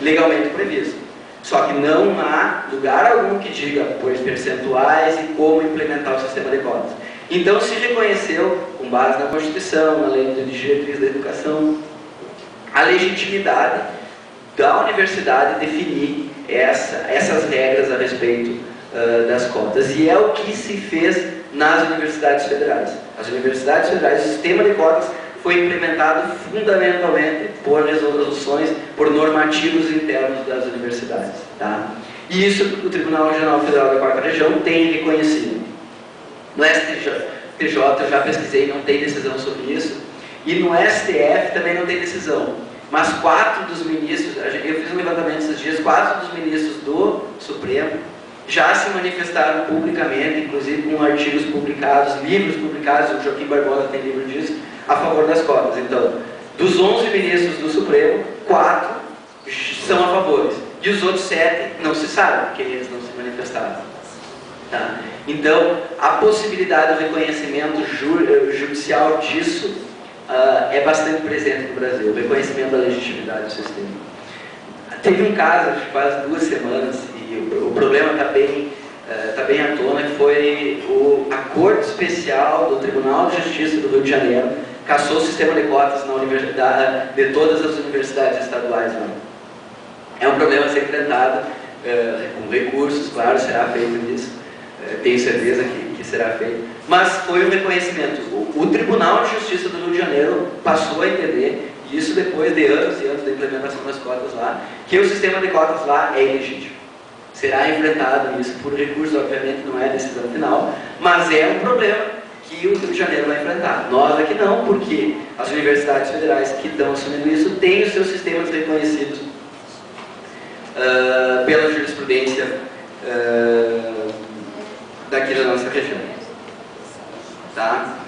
legalmente previsto. Só que não há lugar algum que diga por percentuais e como implementar o sistema de cotas. Então se reconheceu, com base na Constituição, na Lei de Diretriz da Educação, a legitimidade da universidade definir essas regras a respeito das cotas. E é o que se fez nas universidades federais. As universidades federais, o sistema de cotas foi implementado fundamentalmente por resoluções, por normativos internos das universidades. Tá? E isso o Tribunal Regional Federal da Quarta Região tem reconhecido. No STJ eu já pesquisei, não tem decisão sobre isso. E no STF também não tem decisão. Mas 4 dos ministros, eu fiz um levantamento esses dias, 4 dos ministros do Supremo já se manifestaram publicamente, inclusive com artigos publicados, livros publicados, o Joaquim Barbosa tem livro disso, a favor das cotas. Então, dos 11 ministros do Supremo, 4 são a favor. E os outros 7 não se sabe, porque eles não se manifestaram. Tá? Então, a possibilidade do reconhecimento judicial disso é bastante presente no Brasil, o reconhecimento da legitimidade do sistema. Teve um caso, acho que quase 2 semanas, e o problema está bem à tona, que foi a Corte Especial do Tribunal de Justiça do Rio de Janeiro, cassou o sistema de cotas na universidade, de todas as universidades estaduais. Né? É um problema a ser enfrentado, com recursos, claro, será feito isso, tenho certeza que será feito, mas foi um reconhecimento. O Tribunal de Justiça do Rio de Janeiro passou a entender, isso depois de anos e anos da implementação das cotas lá, que o sistema de cotas lá é ilegítimo. Será enfrentado isso por recursos, obviamente não é decisão final, mas é um problema que o Rio de Janeiro vai enfrentar. Nós aqui não, porque as universidades federais que estão assumindo isso têm os seus sistemas reconhecidos pela jurisprudência daqui da nossa região. Tá?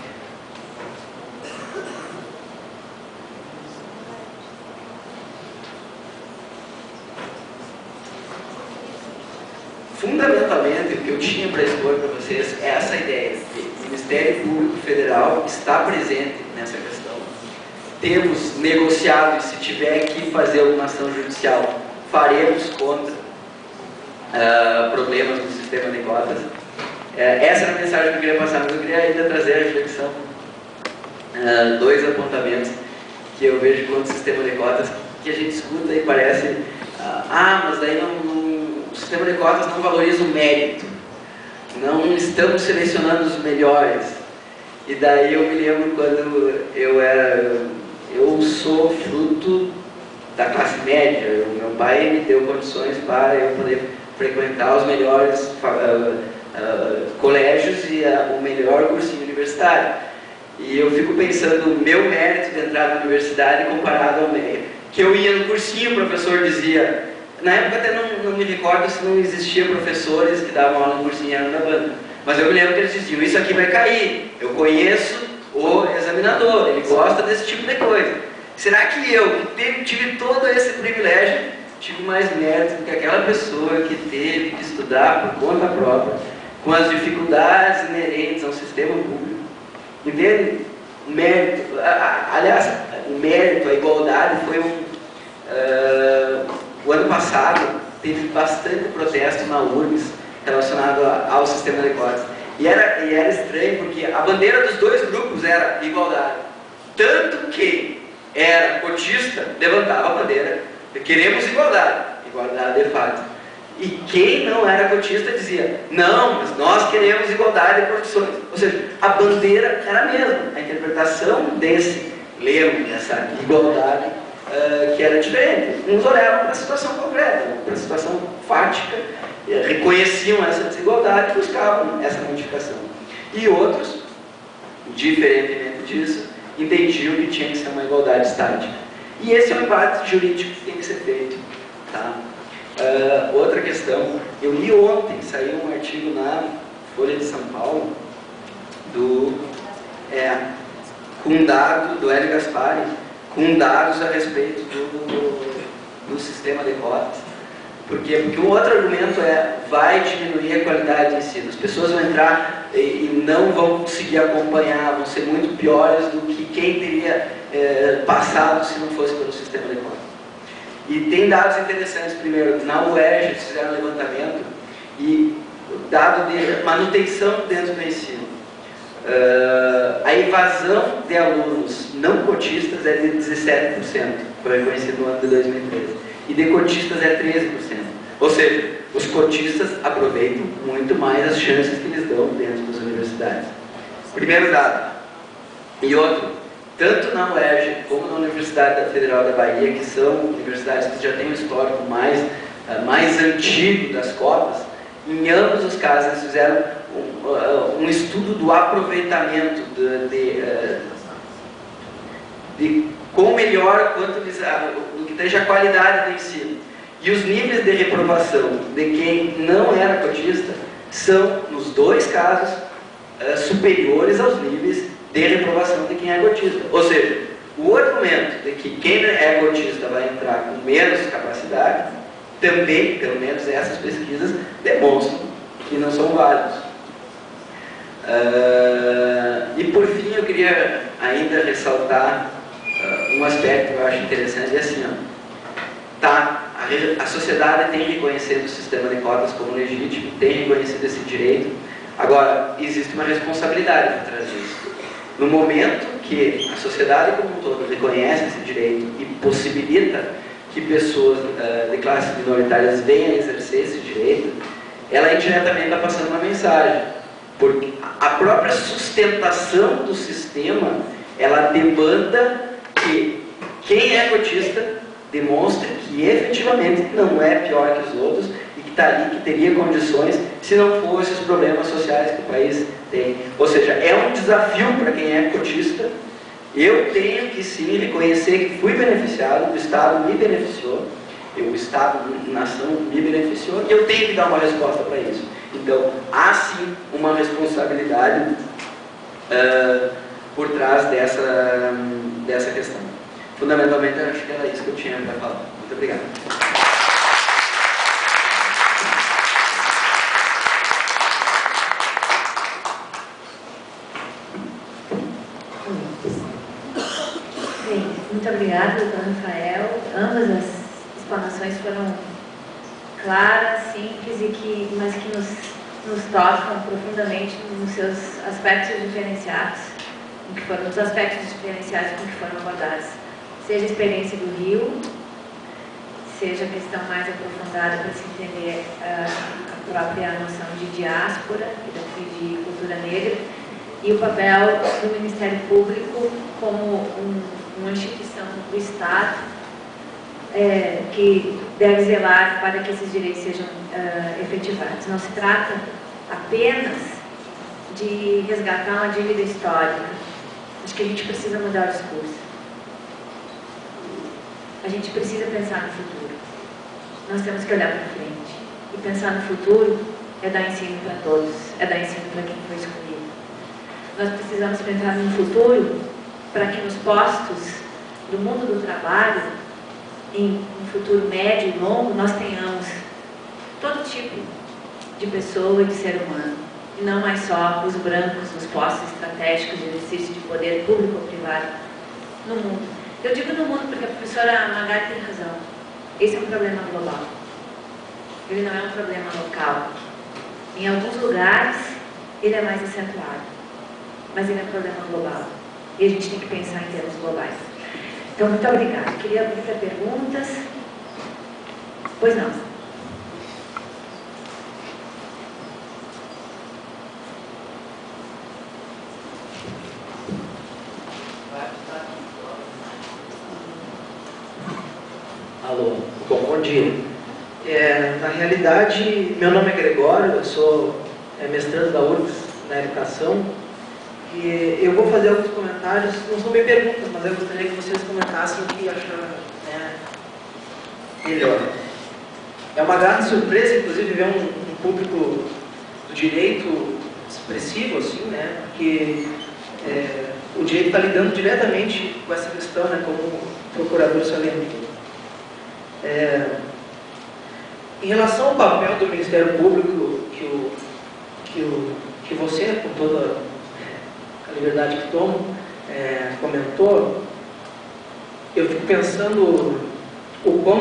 Fundamentalmente, o que eu tinha para expor para vocês é essa ideia que o Ministério Público Federal está presente nessa questão. Temos negociado, e se tiver que fazer alguma ação judicial, faremos contra problemas no sistema de cotas. Essa era a mensagem que eu queria passar, mas eu queria ainda trazer a reflexão. 2 apontamentos que eu vejo quanto ao sistema de cotas, que a gente escuta e parece, mas daí o sistema de cotas não valoriza o mérito, não estamos selecionando os melhores. E daí eu me lembro quando eu sou fruto da classe média, meu pai me deu condições para eu poder frequentar os melhores colégios e o melhor cursinho universitário. E eu fico pensando no meu mérito de entrar na universidade comparado ao mérito. Que eu ia no cursinho, o professor dizia, na época até não me recordo se não existia professores que davam aula no cursinho e eram da banda, mas eu me lembro que eles diziam, isso aqui vai cair, eu conheço o examinador, ele gosta desse tipo de coisa. Será que eu, que tive todo esse privilégio, tive mais mérito do que aquela pessoa que teve que estudar por conta própria, com as dificuldades inerentes ao sistema público? Entende? O mérito, aliás, o mérito, a igualdade foi o ano passado teve bastante protesto na URGS relacionado ao sistema de cotas. E era estranho porque a bandeira dos 2 grupos era igualdade. Tanto que era cotista, levantava a bandeira, queremos igualdade, igualdade de fato. E quem não era cotista dizia, não, mas nós queremos igualdade de profissões. Ou seja, a bandeira era a mesma, a interpretação desse lema, dessa igualdade, que era diferente. Uns olhavam para a situação concreta, para a situação fática, reconheciam essa desigualdade e buscavam essa modificação. E outros, diferentemente disso, entendiam que tinha que ser uma igualdade estática. E esse é um embate jurídico que tem que ser feito. Tá? Outra questão, eu li ontem, saiu um artigo na Folha de São Paulo, com dados do Hélio Gaspari, com dados a respeito do sistema de cotas. Por quê? Porque um outro argumento vai diminuir a qualidade de ensino. As pessoas vão entrar e não vão conseguir acompanhar, vão ser muito piores do que quem teria passado se não fosse pelo sistema de cotas. E tem dados interessantes. Primeiro, na UERJ eles fizeram um levantamento e o dado de manutenção dentro do ensino. A evasão de alunos não cotistas é de 17%, foi reconhecido no ano de 2013, e de cotistas é 13%. Ou seja, os cotistas aproveitam muito mais as chances que eles dão dentro das universidades. Primeiro dado. E outro, tanto na UERJ como na Universidade Federal da Bahia, que são universidades que já têm um histórico mais antigo das cotas, em ambos os casos eles fizeram um estudo do aproveitamento de como melhora quanto do que esteja a qualidade do ensino. E os níveis de reprovação de quem não era cotista são, nos dois casos, superiores aos níveis de reprovação de quem é cotista. Ou seja, o argumento de que quem é cotista vai entrar com menos capacidade, também, pelo menos essas pesquisas, demonstram que não são válidos. E por fim, eu queria ainda ressaltar um aspecto que eu acho interessante, é assim, a sociedade tem reconhecido o sistema de cotas como legítimo, tem reconhecido esse direito. Agora, existe uma responsabilidade por trás disso. No momento que a sociedade como um todo reconhece esse direito e possibilita que pessoas de classes minoritárias venham exercer esse direito, ela indiretamente está passando uma mensagem. Porque a própria sustentação do sistema, ela demanda que quem é cotista demonstre que efetivamente não é pior que os outros e que está ali, que teria condições se não fossem os problemas sociais que o país tem. Ou seja, é um desafio para quem é cotista. Eu tenho que sim reconhecer que fui beneficiado, o Estado me beneficiou, o Estado, nação, me beneficiou, e eu tenho que dar uma resposta para isso. Então, há sim uma responsabilidade por trás dessa questão. Fundamentalmente, eu acho que era isso que eu tinha para falar. Muito obrigado. Bem, muito obrigada, doutor Rafael. Ambas as explanações foram claras, simples, mas que nos tocam profundamente nos seus aspectos diferenciados, nos aspectos diferenciados com que foram abordados. Seja a experiência do Rio, seja a questão mais aprofundada para se entender a própria noção de diáspora e de cultura negra, e o papel do Ministério Público como uma instituição do Estado que deve zelar para que esses direitos sejam efetivados. Não se trata apenas de resgatar uma dívida histórica. Acho que a gente precisa mudar o discurso. A gente precisa pensar no futuro. Nós temos que olhar para frente. E pensar no futuro é dar ensino para todos, é dar ensino para quem foi escolhido. Nós precisamos pensar no futuro para que nos postos do mundo do trabalho, em um futuro médio e longo, nós tenhamos todo tipo de pessoa e de ser humano. E não mais só os brancos, os postos estratégicos de exercício de poder público ou privado no mundo. Eu digo no mundo porque a professora Magali tem razão. Esse é um problema global. Ele não é um problema local. Em alguns lugares, ele é mais acentuado. Mas ele é um problema global. E a gente tem que pensar em termos globais. Então, muito obrigada. Queria abrir para perguntas. Pois não. Alô, bom dia. Na realidade, meu nome é Gregório, eu sou mestrando da URGS na educação e eu vou fazer alguns comentários, não são bem perguntas, mas eu gostaria que vocês comentassem o que acharam melhor. É uma grata surpresa, inclusive, ver um público do direito expressivo, assim, né, porque o direito está lidando diretamente com essa questão, né, como o procurador salientou. Em relação ao papel do Ministério Público, que você, com toda a liberdade que toma, comentou, eu fico pensando o quão